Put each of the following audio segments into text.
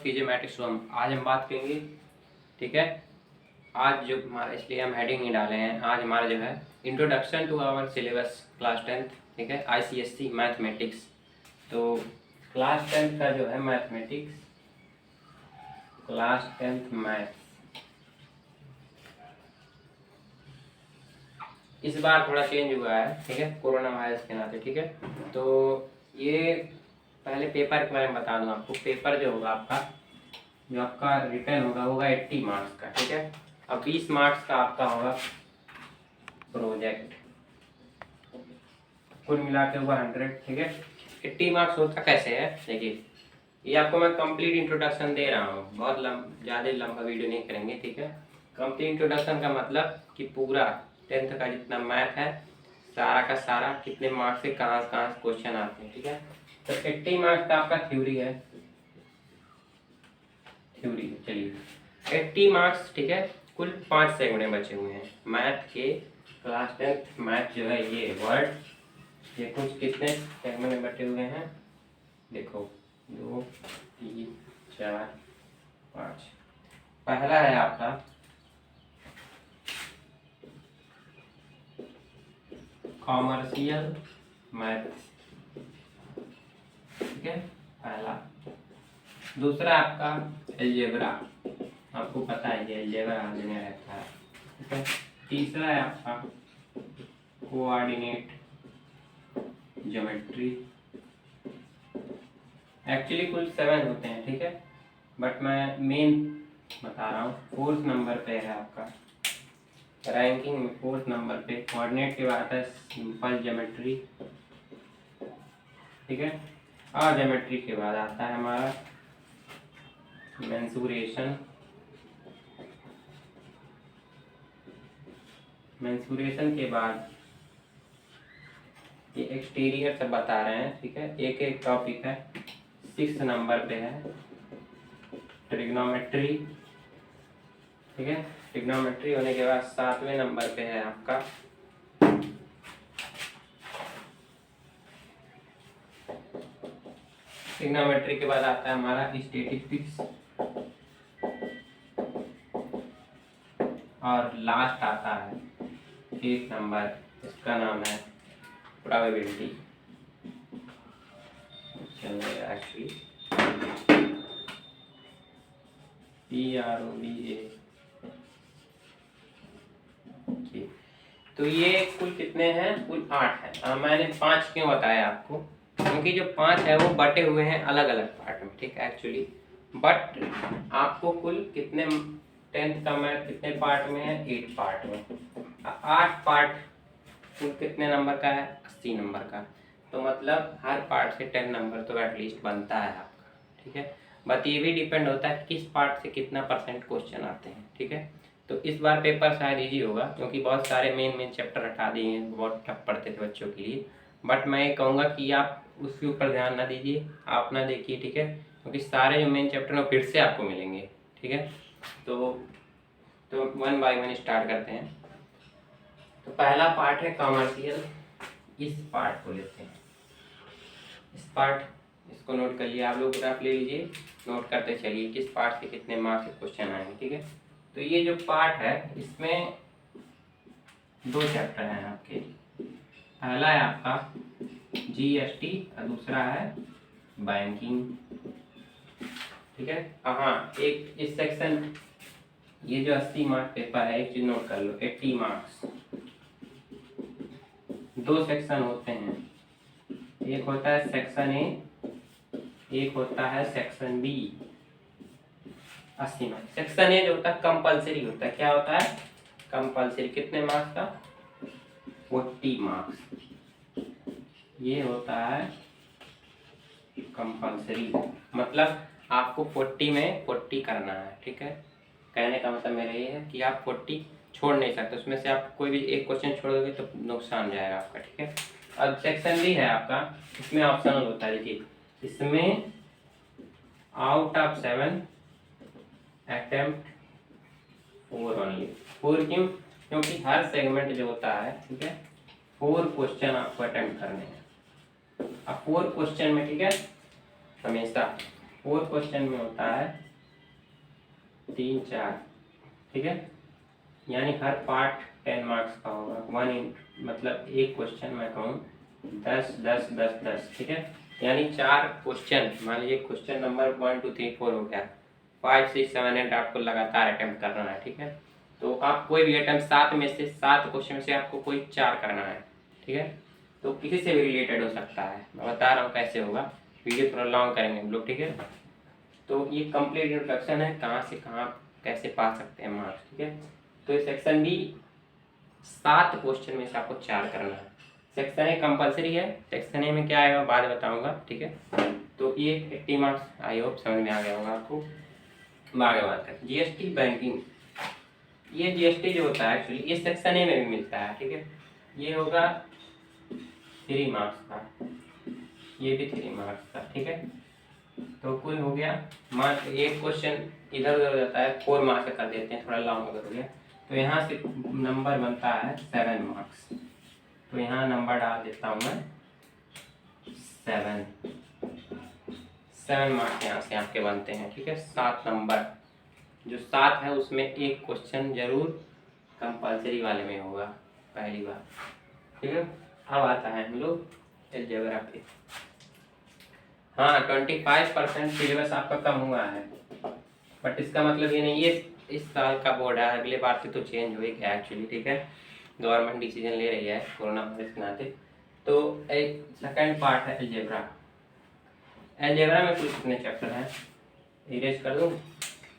कीजिए matrix to आज हम बात करेंगे। ठीक है, आज जो हमारा, इसलिए हम हेडिंग नहीं डाले हैं, आज हमारा जो है introduction to our syllabus class 10th। ठीक है, ICSE मैथमेटिक्स। तो क्लास 10th का जो है मैथमेटिक्स, क्लास 10th मैथ इस बार थोड़ा चेंज हुआ है। ठीक है, कोरोना वायरस के नाते। ठीक है, तो ये पहले पेपर के बारे में बता दूं आपको। पेपर जो होगा आपका, जो आपका रिटर्न होगा 80 मार्क्स का। ठीक है, अब 20 मार्क्स का आपका होगा प्रोजेक्ट, कुल मिला के होगा 100। ठीक है, 80 मार्क्स होता कैसे है, देखिए ये आपको मैं कंप्लीट इंट्रोडक्शन दे रहा हूँ, बहुत ज़्यादा लंबा वीडियो नहीं करेंगे। ठीक है, कंप्लीट इंट्रोडक्शन का मतलब कि पूरा 10th का जितना मैथ है सारा का सारा, कितने मार्क्स से कहाँ कहाँ क्वेश्चन आते हैं। ठीक है, तो 80 मार्क्स का आपका थ्योरी है। चलिए 80 मार्क्स। ठीक है, कुल 5 सेगमेंट बचे हुए हैं मैथ के। क्लास 10th मैथ जो है ये वर्ड, ये कुछ कितने सेगमेंट में बटे हुए हैं, देखो 2 3 4 5। पहला है आपका कॉमर्शियल मैथ। ठीक है, पहला। दूसरा आपका अलजेब्रा, आपको पता है ये अलजेब्रा में रहता है। ठीक है, तीसरा है आपका कोऑर्डिनेट ज्योमेट्री। एक्चुअली कुल 7 होते हैं। ठीक है, बट मैं मेन बता रहा हूँ। 4th नंबर पे है आपका रैंकिंग में, 4th नंबर पे कोऑर्डिनेट के बाद है सिंपल ज्योमेट्री। ठीक है, और ज्योमेट्री के बाद आता है हमारा मेंसुरेशन। मेंसुरेशन के बाद ये एक्सटीरियर सब बता रहे हैं। ठीक है, एक एक टॉपिक है। 6th नंबर पे है ट्रिग्नोमेट्री। ठीक है, ट्रिग्नोमेट्री होने के बाद 7वें नंबर पे है आपका ट्रिग्नोमेट्री के बाद आता है हमारा स्टैटिस्टिक्स, और लास्ट आता है 8th नंबर, इसका नाम है प्रोबेबिलिटी। Actually PROBA। तो ये कुल कितने हैं, कुल 8 है। मैंने 5 क्यों बताया आपको, क्योंकि जो 5 है वो बटे हुए हैं अलग अलग पार्ट में। ठीक है, एक्चुअली बट आपको कुल कितने 10th का मैथ कितने पार्ट में है, 8 पार्ट में। 8 पार्ट कुल कितने नंबर का है, 80 नंबर का। तो मतलब हर पार्ट से 10 नंबर तो एटलीस्ट बनता है आपका। ठीक है, बट ये भी डिपेंड होता है किस पार्ट से कितना % क्वेश्चन आते हैं। ठीक है, तो इस बार पेपर शायद इजी होगा, क्योंकि बहुत सारे मेन चैप्टर हटा दिए हैं, बहुत टफ पढ़ते थे बच्चों के लिए। बट मैं ये कहूँगा कि आप उसके ऊपर ध्यान ना दीजिए, आप ना देखिए। ठीक है, क्योंकि सारे जो मेन चैप्टर हैं फिर से आपको मिलेंगे। ठीक है, तो 1 बाय 1 स्टार्ट करते हैं। तो पहला पार्ट है कॉमर्शियल। इस पार्ट को लेते हैं, इस पार्ट, इसको नोट कर लिया आप लोग, ग्राफ ले लीजिए, नोट करते चलिए किस पार्ट से कितने मार्क्स के क्वेश्चन आएंगे। ठीक है, तो ये जो पार्ट है इसमें 2 चैप्टर हैं आपके। पहला है आपका GST और दूसरा है बैंकिंग। ठीक है, हाँ एक इस सेक्शन, ये जो 80 मार्क्स पेपर है, एक चीज नोट कर लो, 80 मार्क्स 2 सेक्शन होते हैं। एक होता है सेक्शन ए, एक होता है section B. 80 marks. Section A जो होता है कंपलसरी होता है। क्या होता है, कंपलसरी। कितने मार्क्स का, 40 मार्क्स। ये होता है कंपलसरी, मतलब आपको 40 में 40 करना है। ठीक है, कहने का मतलब मेरा ये है कि आप 40 छोड़ नहीं सकते, उसमें से आप कोई भी एक क्वेश्चन छोड़ दोगे तो नुकसान जाएगा आपका। ठीक है, अब सेक्शन बी है आपका, इसमें ऑप्शनल होता है। देखिए इसमें आउट ऑफ 7 अटेम्प्ट 4 ओनली। 4 क्यों, क्योंकि हर सेगमेंट जो होता है, ठीक है, 4 क्वेश्चन आपको अटेम्प्ट करने हैं। अब 4 क्वेश्चन में, ठीक है, हमेशा 4 क्वेश्चन में होता है 3 4, ठीक है, यानी हर पार्ट 10 मार्क्स का होगा। मतलब एक क्वेश्चन मैं कहूँ 10 10 10 10, ठीक है, यानी 4 क्वेश्चन, मान लीजिए क्वेश्चन नंबर 1 2 3 4 हो गया, 5 6 7 8 आपको लगातार अटेम्प्ट करना है, ठीक है। तो आप कोई भी अटेम्प्ट 7 में से 7 क्वेश्चन में से आपको कोई 4 करना है, ठीक है। तो किसी से भी रिलेटेड हो सकता है, मैं बता रहा हूँ कैसे होगा, वीडियो थोड़ा लॉन्ग करेंगे हम लोग, ठीक है। तो ये कंप्लीट इंट्रोडक्शन है कहाँ से कहाँ कैसे पा सकते हैं मार्क्स, ठीक है। तो ये सेक्शन बी 7 क्वेश्चन में से आपको 4 करना है। सेक्शन ए कंपलसरी है, सेक्शन ए में क्या आएगा बाद में बताऊंगा, ठीक है। तो ये 80 मार्क्स, आई होप समझ में आ गया होगा आपको। आगे बात करें जीएसटी बैंकिंग, ये जीएसटी जो होता है एक्चुअली इस सेक्शन ए में भी मिलता है, ठीक है। ये होगा 3 मार्क्स का, ये भी 3 मार्क्स का, ठीक है। तो कुल हो गया, मान एक क्वेश्चन इधर उधर हो जाता है 4 मार्क्स का कर देते हैं, थोड़ा लॉन्ग अगर हो गया तो यहाँ से नंबर बनता है 7 मार्क्स। तो यहाँ नंबर डाल देता हूँ मैं 7 मार्क्स यहाँ से आपके बनते हैं, ठीक है। 7 नंबर, जो 7 है उसमें एक क्वेश्चन जरूर कंपलसरी वाले में होगा पहली बार, ठीक है। अब आता है हम लोग अलजेब्रा पे। हाँ 25% सिलेबस आपका कम हुआ है, बट इसका मतलब ये नहीं ये इस साल का बोर्ड है, अगले बार से तो चेंज हो ही गया एक्चुअली, ठीक है। गवर्नमेंट डिसीजन ले रही है कोरोना वायरस के नाते। तो एक सेकंड पार्ट है अलजेब्रा। अलजेब्रा में कुल कितने चैप्टर हैं, इरेज कर दूँ,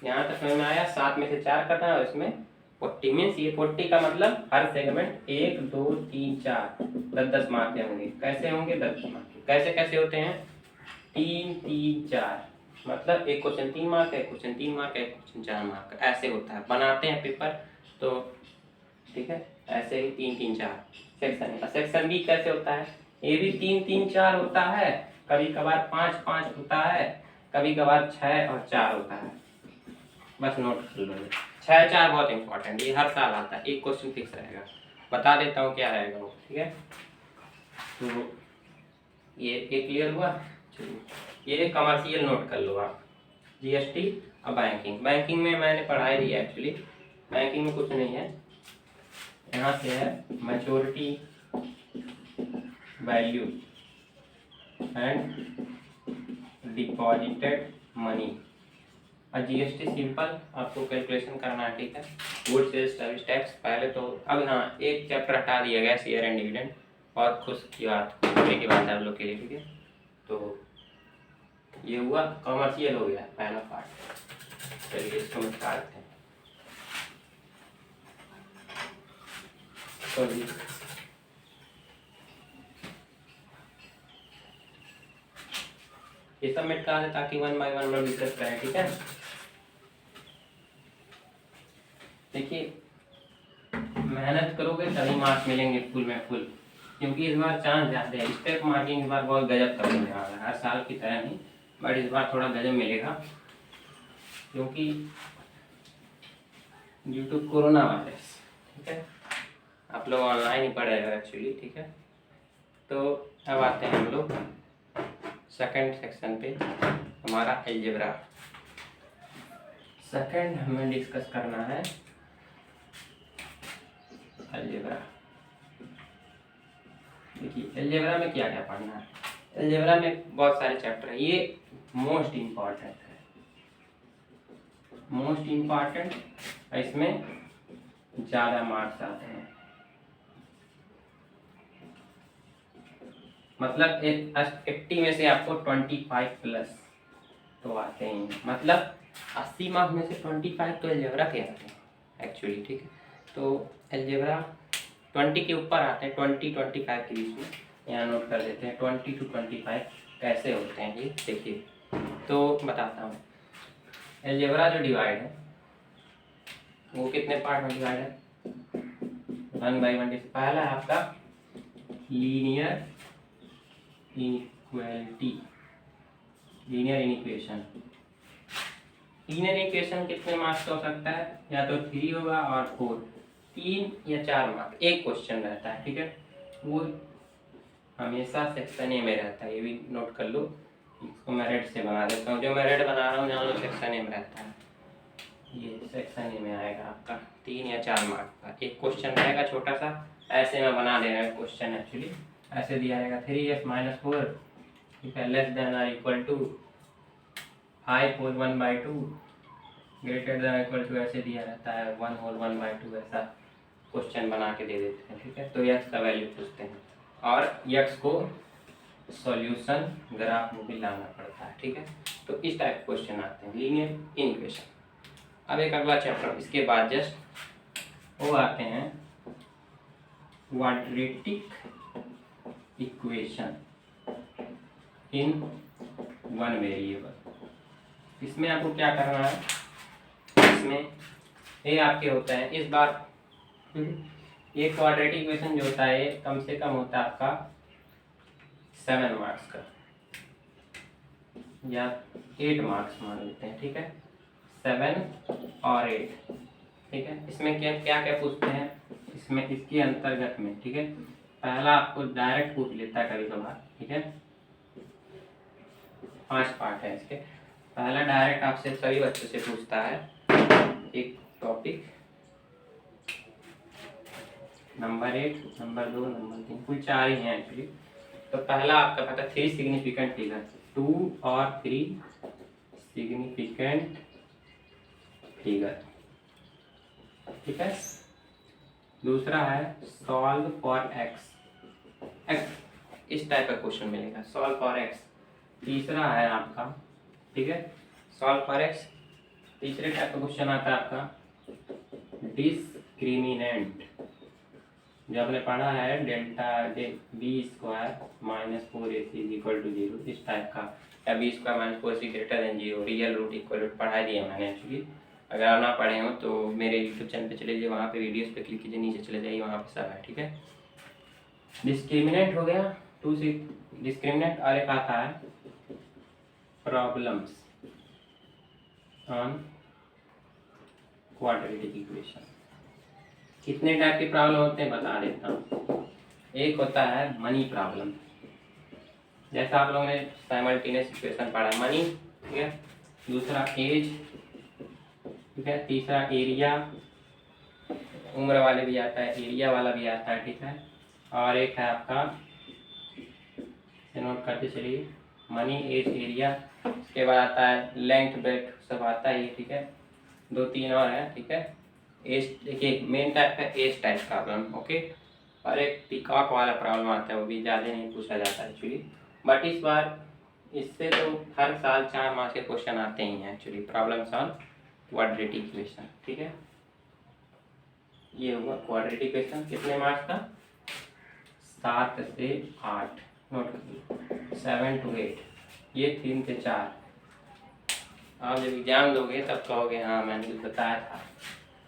यहाँ तक समझ में आया। 7 में से 4 करना है, इसमें 40 मीन्स ये 40 का मतलब हर सेगमेंट 1 2 3 4 10 मार्क के होंगे। कैसे होंगे 10 मार्क, कैसे कैसे होते हैं 3 3 4, मतलब एक क्वेश्चन 3 मार्क है, एक क्वेश्चन 3 मार्क है, एक क्वेश्चन 4 मार्क का, ऐसे होता है बनाते हैं पेपर। तो ठीक है, ऐसे ही 3 3 4 सेक्शन है। सेक्शन बी कैसे होता है, ये भी 3 3 4 होता है, कभी कभार 5 5 होता है, कभी कभार 6 और 4 होता है। बस नोट कर लो, 6 4 बहुत इंपॉर्टेंट, ये हर साल आता है, एक क्वेश्चन फिक्स रहेगा, बता देता हूँ क्या रहेगा वो, ठीक है। तो ये क्लियर हुआ। चलिए ये कमर्शियल नोट कर लो आप, जीएसटी। अब बैंकिंग, बैंकिंग में मैंने पढ़ाई दी है एक्चुअली, बैंकिंग में कुछ नहीं है। यहाँ से है maturity value and deposited money. और जीएसटी सिंपल आपको कैलकुलेशन करना है, ठीक है। गुड सेल्स सर्विस टैक्स पहले तो, अब हाँ एक चैप्टर हटा दिया गया शेयर एंड डिविडेंड, और खुश की बात की बात है आप लोग के लिए, ठीक है। तो ये हुआ कॉमर्शियल हो गया पहला पार्ट। चलिए इसको निकालते हैं। तो ये सब मिटा दे ताकि 1 बाय 1 हम लोग डिस्कस करें, ठीक है। देखिए मेहनत करोगे तभी मार्क्स मिलेंगे फुल में फुल, क्योंकि इस बार चांस ज़्यादा है। स्टेप मार्किंग इस बार बहुत गजब का मिलने वाला है, हर साल की तरह नहीं, बट इस बार थोड़ा गजब मिलेगा, क्योंकि ड्यू टू कोरोना वायरस, ठीक है। आप लोग ऑनलाइन ही पढ़ रहे हो एक्चुअली, ठीक है। तो अब आते हैं हम लोग सेकंड सेक्शन पे, हमारा अलजेब्रा। सेकंड हमें डिस्कस करना है अलजेब्रा। देखिए अलजेब्रा में क्या क्या पढ़ना है। अलजेब्रा में बहुत सारे चैप्टर है, ये मोस्ट इम्पॉर्टेंट है, मोस्ट इम्पॉर्टेंट, इसमें ज़्यादा मार्क्स आते हैं। मतलब 80 में से आपको 25 प्लस तो आते हैं, मतलब 80 मार्क्स में से 25 तो अलजेब्रा के आते हैं एक्चुअली, ठीक है। तो अलजेब्रा 20 के ऊपर आते हैं, 20 25 के बीच में, यहाँ नोट कर देते हैं 20 to 25 कैसे होते हैं ये देखिए। तो बताता हूँ, अलजेब्रा जो डिवाइड है वो कितने पार्ट में डिवाइड है, 1 बाई 1। पहला है आपका linear inequality, linear inequation. Linear equation कितने मार्क्स का हो सकता है, या तो 3 होगा और 4, 3 या 4 मार्क, एक क्वेश्चन रहता है, ठीक है। वो हमेशा सेक्शन ए में रहता है, ये भी नोट कर लो, इसको मैं रेड से बना देता हूँ। जो मैं रेड बना रहा हूँ जान लो सेक्शन ए में रहता है, ये सेक्शन ए में आएगा आपका 3 या 4 मार्क्स का एक क्वेश्चन रहेगा छोटा सा। ऐसे में बना दे रहा है क्वेश्चन, एक्चुअली ऐसे दिया रहेगा 3x-4, ठीक है, लेस देन और equal to 5 whole 1/2, greater than equal to ऐसे दिया रहता है 1 होल 1/2, ऐसा क्वेश्चन बना के दे देते हैं, ठीक है। तो यक्स का वैल्यू पूछते हैं और यक्स को सॉल्यूशन ग्राफ में भी लाना पड़ता है, ठीक है। तो इस टाइप क्वेश्चन आते हैं लीनियर इक्वेशन। अब एक अगला चैप्टर इसके बाद जस्ट वो आते हैं quadratic equation in one variable. इसमें आपको क्या करना है, इसमें ये आपके होता है इस बार ये क्वाड्रेटिक इक्वेशन जो होता है कम से कम होता है आपका 7 मार्क्स का या 8 मार्क्स मान लेते हैं, ठीक है, 7 और 8, ठीक है। इसमें क्या क्या क्या पूछते हैं, इसमें इसके अंतर्गत में, ठीक है, पहला आपको डायरेक्ट पूछ लेता है कभी कभार, ठीक है। 5 पार्ट है इसके। पहला डायरेक्ट आपसे सभी बच्चों से पूछता है एक टॉपिक, नंबर 1, नंबर 2, नंबर 3, कुल 4 ही हैं एक्चुअली। तो पहला आपका पता 3 सिग्निफिकेंट फिगर, 2 और 3 सिग्निफिकेंट फिगर, ठीक है। दूसरा है सॉल्व फॉर एक्स, इस टाइप का क्वेश्चन मिलेगा, सॉल्व फॉर एक्स। तीसरा है आपका, ठीक है, सॉल्व फॉर एक्स। तीसरे टाइप का क्वेश्चन आता है आपका डिस्क्रिमिनेंट, जो आपने पढ़ा है डेल्टा b² - 4ac = 0, इस टाइप का, या b² - 4ac > 0, real root equal root पढ़ा दिया मैंने एक्चुअली। अगर आप ना पढ़े हो तो मेरे यूट्यूब चैनल पे चले जाइए, वहाँ पे वीडियोस पे क्लिक कीजिए, नीचे चले जाइए, वहाँ पे सब है, ठीक है। डिस्क्रिमिनेंट हो गया, 2 से डिस्क्रिमिनेंट, और एक आता है प्रॉब्लम्स ऑन क्वाड्रेटिक इक्वेशन। कितने टाइप के प्रॉब्लम होते हैं बता देता हूँ। एक होता है मनी प्रॉब्लम, जैसा आप लोगों ने साइमल्टेनियस इक्वेशन पढ़ा है, मनी, ठीक है। दूसरा एज, ठीक है। तीसरा एरिया, उम्र वाले भी आता है, एरिया वाला भी आता है, ठीक है। और एक है आपका, नोट करते चलिए, मनी, एज, एरिया, उसके बाद आता है लेंथ, ब्रेथ, सब आता है ये, ठीक है। 2-3 और है, ठीक है। एज, देखिए मेन टाइप है एज टाइप प्रॉब्लम, ओके। और एक पीकॉक वाला प्रॉब्लम आता है, वो भी ज़्यादा नहीं पूछा जाता है एक्चुअली, बट इस बार इससे तो हर साल 4 मार्क्स के क्वेश्चन आते ही हैं actually, problems on quadratic equation, ठीक है। ये हुआ क्वाड्रेटिक इक्वेशन, कितने मार्क्स का, 7 से 8, नोट करिए, 7 to 8, ये 3 से 4। आप जब एग्जाम दोगे तब कहोगे हाँ मैंने कुछ बताया था।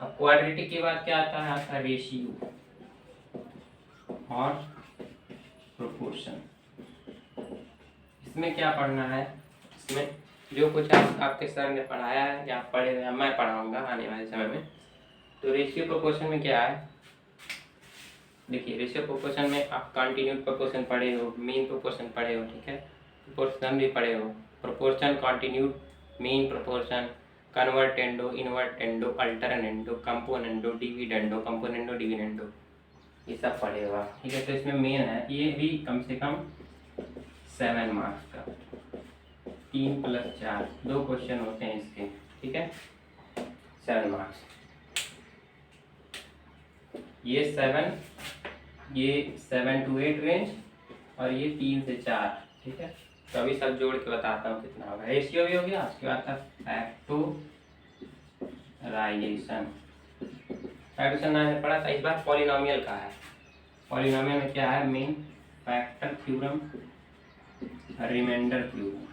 अब क्वाड्रेटिक के बाद क्या आता है, आपका रेशियो और प्रोपोर्शन। इसमें क्या पढ़ना है, इसमें जो कुछ आपके सर ने पढ़ाया है या आप पढ़े या मैं पढ़ाऊँगा आने वाले समय में। तो रेशियो प्रोपोर्शन में क्या है, देखिए रेशियो प्रोपोर्शन में आप कंटिन्यूड प्रोपोर्शन पढ़े हो, मीन प्रोपोर्शन पढ़े हो, ठीक है, प्रोपोर्शन भी पढ़े हो, proportion, continued, mean proportion, convertendo, invertendo, alternendo, componendo, dividendo, componendo, dividendo, ये सब पढ़े हो आप, ठीक है। तो इसमें मेन है, ये भी कम से कम 7 मार्क्स का, 3 + 4, 2 क्वेश्चन होते हैं इसके, ठीक है, 7 मार्क्स। ये 7 to 8 रेंज, और ये 3 से 4, ठीक है। तो अभी सब जोड़ के बताता हूँ कितना होगा। रेशियो भी हो गया, उसके बाद था फैक्टराइजेशन। फैक्टराइजेशन मैंने पढ़ा था, इस बार पॉलिनोमियल का है। पॉलिनोमियल में क्या है, main factor theorem, remainder theorem,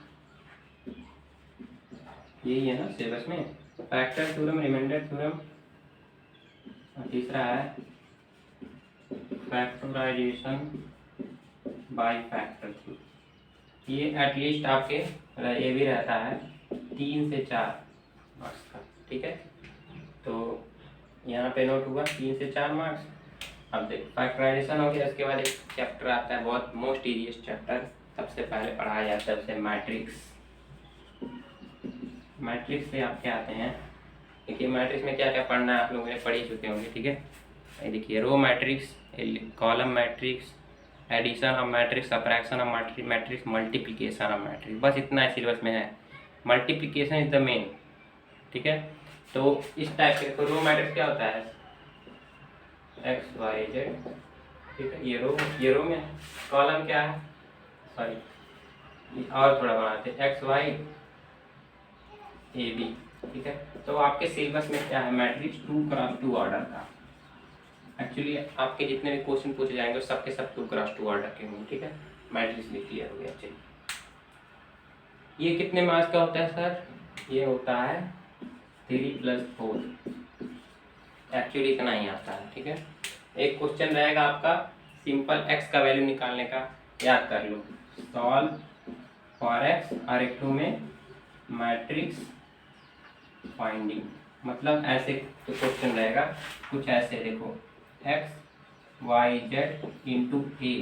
यही है ना सिलेबस में, फैक्टर थ्योरम, रिमाइंडर थ्योरम, और तीसरा है फैक्टराइजेशन बाय फैक्टर थ्योरम। ये एटलीस्ट आपके ये भी रहता है 3 से 4 मार्क्स का, ठीक है। तो यहाँ पे नोट हुआ 3 से 4 मार्क्स। अब देखो फैक्टराइजेशन हो गया, उसके बाद एक चैप्टर आता है बहुत मोस्ट इजीएस्ट चैप्टर, सबसे पहले पढ़ाया जाता है उसे मैट्रिक्स। मैट्रिक्स से आप क्या आते हैं, देखिए मैट्रिक्स में क्या क्या पढ़ना है आप लोगों ने पढ़ ही चुके होंगे, ठीक है। ये देखिए row matrix, column matrix, addition of matrix, subtraction of matrix, multiplication of matrix, बस इतना है सिलेबस में है। मल्टीप्लिकेशन इज द मेन, ठीक है। तो इस टाइप के रो मैट्रिक्स क्या होता है, एक्स वाई जेड, ठीक है, ये रो में। कॉलम क्या है, सॉरी और थोड़ा बनाते हैं, एक्स वाई ए बी, ठीक है। तो आपके सिलेबस में क्या है, मैट्रिक्स 2x2 ऑर्डर का। एक्चुअली आपके जितने भी क्वेश्चन पूछे जाएंगे सबके सब 2x2 ऑर्डर के होंगे, ठीक है। मैट्रिक्स भी क्लियर हो गया। चलिए ये कितने मार्क्स का होता है सर, ये होता है 3+4, एक्चुअली इतना ही आता है, ठीक है। एक क्वेश्चन रहेगा आपका सिंपल एक्स का वैल्यू निकालने का, याद कर लो, सॉल्व फॉर एक्स, और एक टू में मैट्रिक्स फाइंडिंग, मतलब ऐसे तो क्वेश्चन रहेगा कुछ ऐसे, देखो X Y Z into A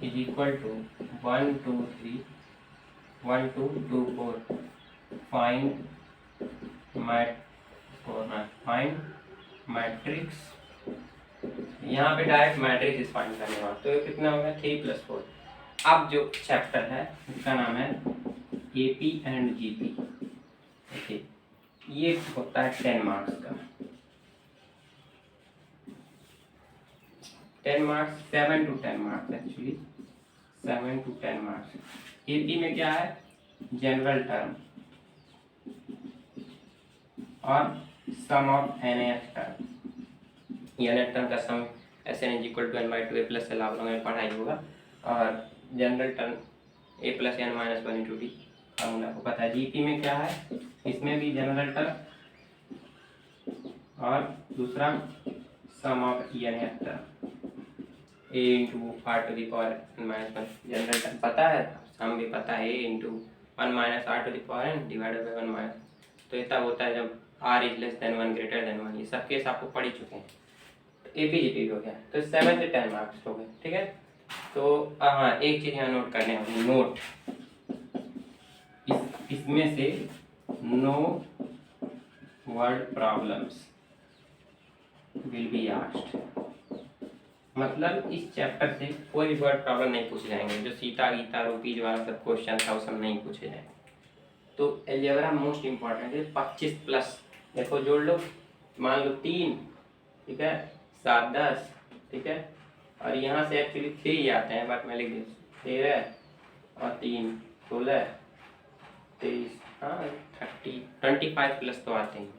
is equal to 1 2 3 1 2 2 4 find matrix, यहाँ पे डायरेक्ट मैट्रिक्स फाइंड करने वाला, तो ये कितना होगा 3+4। अब जो चैप्टर है उसका नाम है AP एंड GP, देखिए ये होता है 10 मार्क्स का, 10 marks, 7 to 10 marks, actually 7 to 10 marks. AP में क्या है, जनरल टर्म और sum of nth term, nth term का sum Sn = n/2 a + l, आप लोगों ने पढ़ाई होगा। और general term a + n - 1 × d, formula आपको पता है। GP में क्या है, इसमें भी जनरल टर्म और दूसरा sum of nth term a × r⁻n-1, general term पता है, सम भी पता है, a × 1 - r⁻n / 1 - तो ये तब होता है जब r > 1 > 1, ये सब केस आपको पढ़ ही चुके हैं। AP GP हो गया, तो 7 से 10 मार्क्स हो गए, ठीक है। तो हाँ एक चीज़ यहाँ नोट करने वाली, नोट इसमें से no word problems will be asked, मतलब इस चैप्टर से कोई भी वर्ड प्रॉब्लम नहीं पूछे जाएंगे, जो सीता गीता रुपीज वाला सब क्वेश्चन था वो सब नहीं पूछे जाएंगे। तो अलजेब्रा मोस्ट इम्पॉर्टेंट है, 25+, देखो जोड़ लो, मान लो 3, ठीक है, 7 10, ठीक है, और यहाँ से एक्चुअली 3 आते हैं, बट मैं लिख दी 13 और 3 16 23, हाँ 25+ तो आते हैं,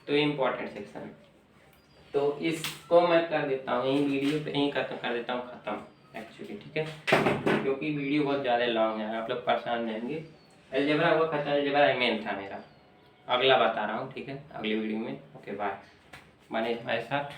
तो ये इम्पोर्टेंट सेक्शन है। तो इसको मैं कर देता हूँ यही वीडियो पे, यहीं कर देता हूँ ख़त्म एक्चुअली, ठीक है, क्योंकि वीडियो बहुत ज़्यादा लॉन्ग है, आप लोग परेशान रहेंगे। अलजेब्रा हुआ खत्म, अलजेब्रा मेन था मेरा, अगला बता रहा हूँ, ठीक है, अगली वीडियो में। ओके बाय, बने हमारे साथ।